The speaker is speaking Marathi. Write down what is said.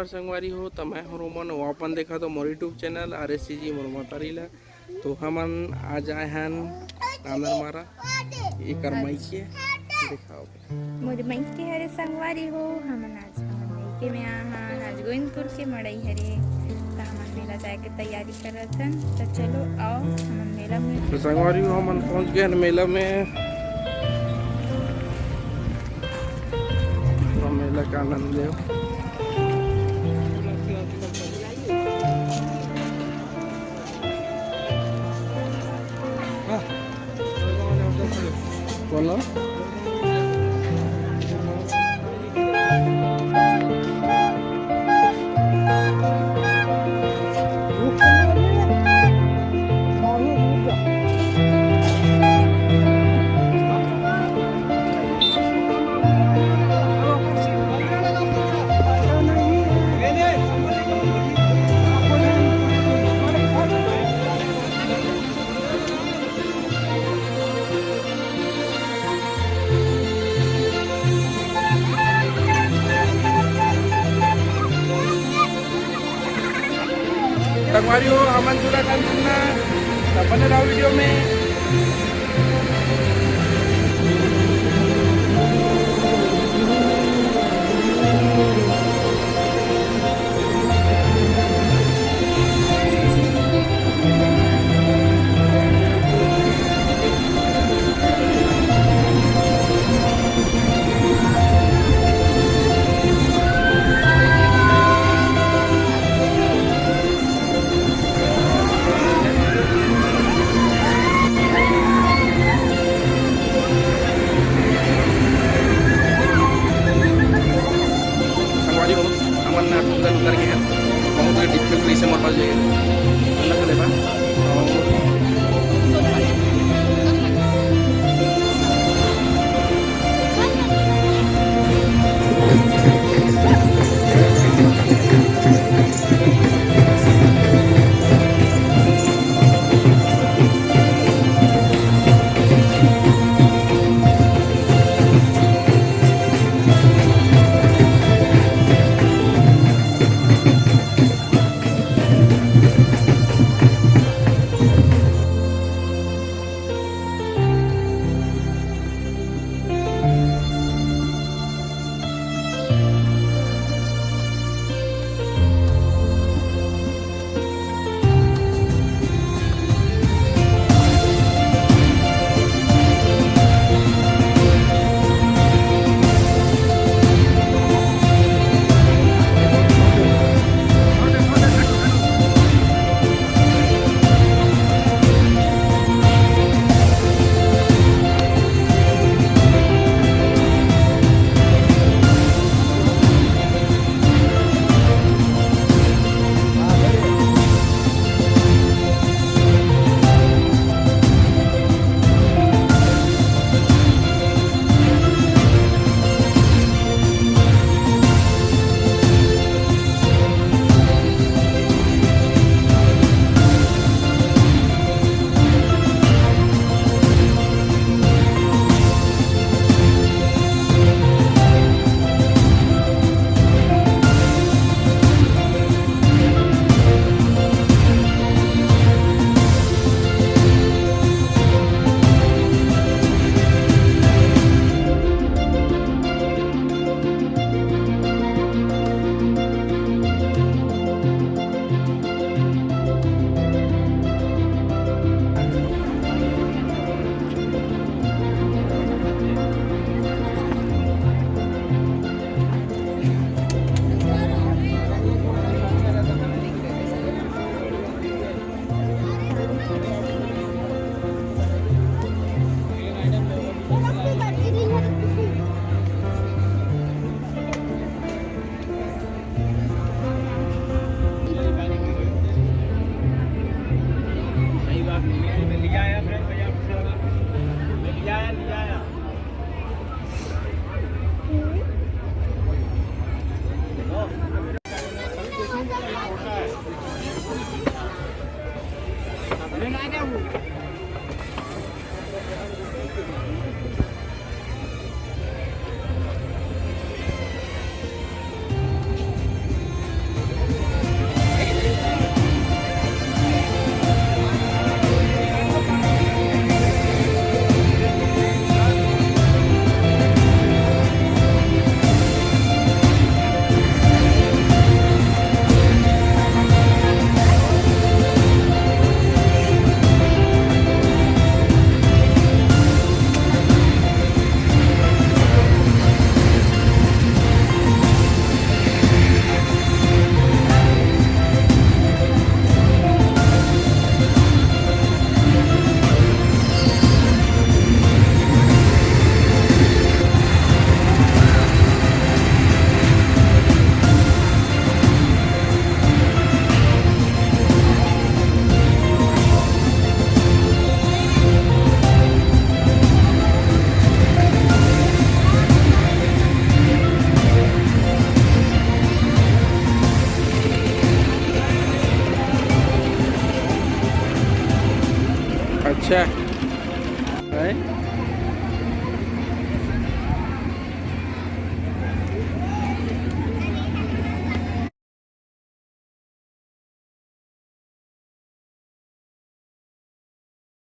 जोहार संगवारी हो तो मैं हूँ रोमन वापन देखा तो मोर यूट्यूब चैनल RSCG मोर तारीला। तो हमन आज आए हैं नांदर मारा एक मई के दिखाओ मोर मई के हरे संगवारी हो हमन आज हमन मई के में आज गोविंदपुर के मड़ई हरे तो हमन मेला जाए के तैयारी करत हन। तो चलो आओ हमन मेला में। तो संगवारी हो हमन पहुँच गए मेला में। तो मेला का आनंद ले बोलो संगवारी हो हमन जुड़ा करना अपने राव वीडियो में। उतर गए हैं बहुत डिफिकल्टी से मरवा अच्छा